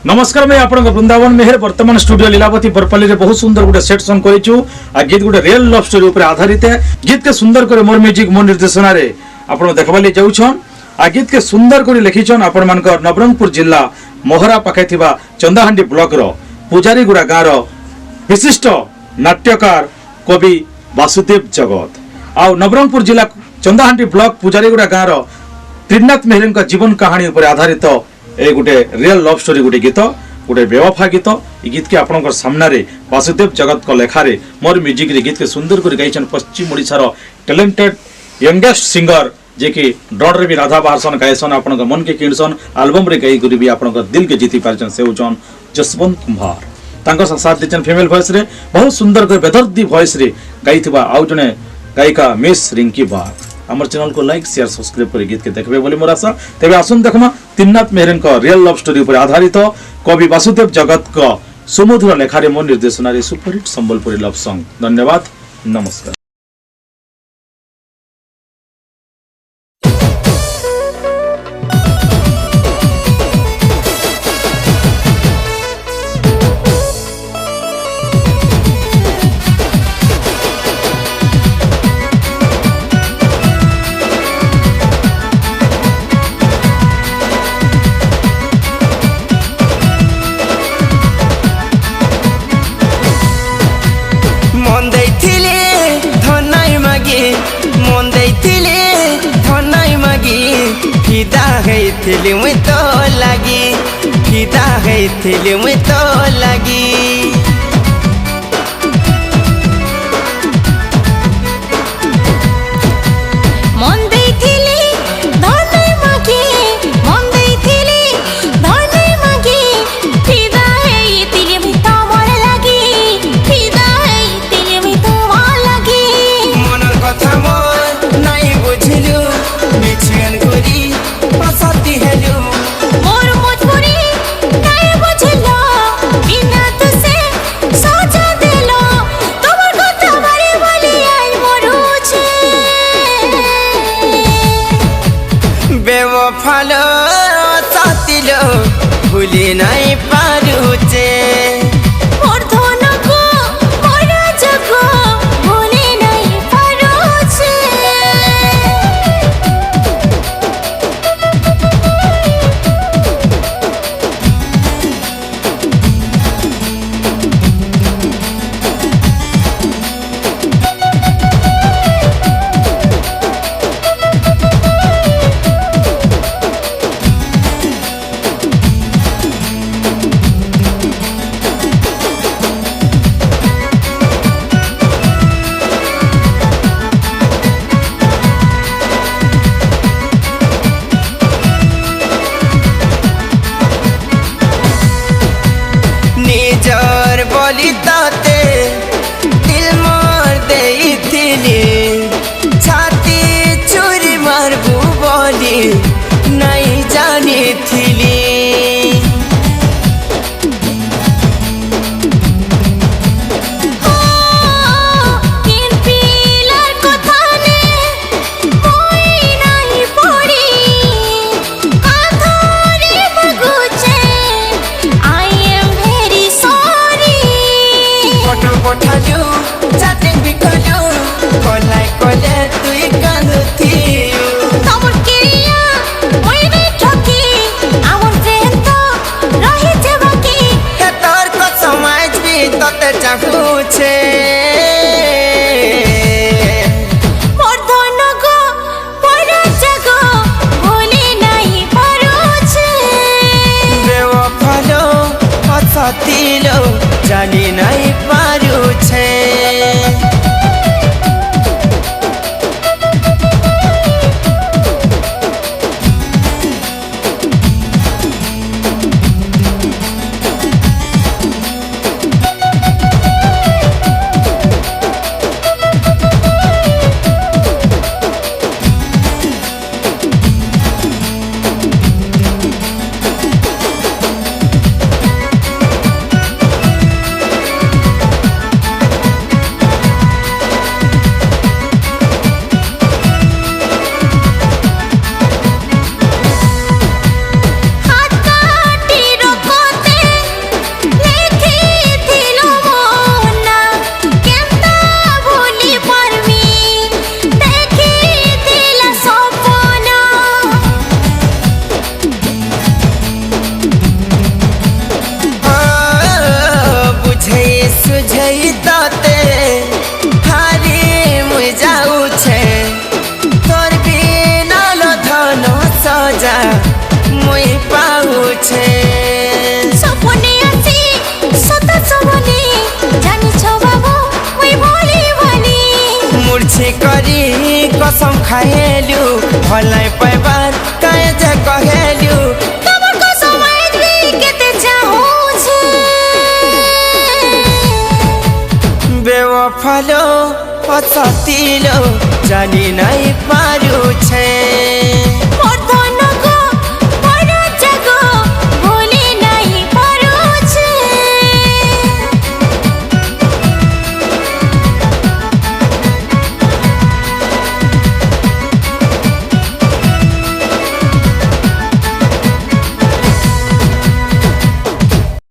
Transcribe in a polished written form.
नमस्कार मैं आपन वृंदावन मेहर वर्तमान स्टूडियो लीलावती बरपल्ली रे बहुत सुंदर गोटे सेट सॉन्ग करिछु आ गीत गोटे रियल लव स्टोरी ऊपर आधारित है। गीत के सुंदर करे मोर म्यूजिक मोर निर्देशन रे आपन देखबाली जाउछन आ गीत के सुंदर करे लिखिछन आपन मानकर नवरंगपुर जिला मोहरा पाखे थिबा चंदाहांडी ब्लॉक रो पुजारीगुड़ा गाँव रो विशिष्ट नाट्यकार कवि वासुदेव जगत आ नवरंगपुर जिला चंदाहांडी ब्लॉक पुजारीगुड़ा गाँव रो त्रिनाथ मेहर जीवन कहानी ऊपर आधारित ए गोटे रियल लव स्टोरी गोटे गीत गोटे बेवफा गीत ये गीत के आपन सामना रे वासुदेव जगत को लेखारे मोर म्यूजिक रे गीत के सुंदर कर गाइछन पश्चिम ओडिशार टैलेंटेड यंगेस्ट सिंगर जे कि ड्रॉड रे भी राधा बारसन गायसन आपन मन के किणसन एल्बम रे गाई करी भी आपन दिल के जीति पारछन से होचन जसवंत कुमार तांको साथ दिचन फीमेल वॉइस रे बहुत सुंदर कर बेदर्दी वॉइस रे गाइथिबा आउ जने गायिका मिस रिंकी बाग हमर चैनल को लाइक शेयर सब्सक्राइब कर गीत के देखबे बोली मोर आशा। तेबे आसुन देखमा त्रिनाथ मेहर का रियल लव स्टोरी पर आधारित कवि वासुदेव जगत का सुमधुर लेखारे मोर निर्देशन रे सुपरहिट संबलपुरी लव सॉन्ग। धन्यवाद, नमस्कार। फिदा मुई तो लगी फिदा मुई तो लगी बेवफालो साथिलो भूली नहीं पारुचे निजर बोली ताते दिल मार दे थिली छाती चोरी मारबू बोली नहीं जानी थिली जानी नहीं पारू छे देखाएलु भलाई पैबार काहे जे कहेलु तमर को समय केते चाहू छे बेवफालो पछतिलो जानी नै पा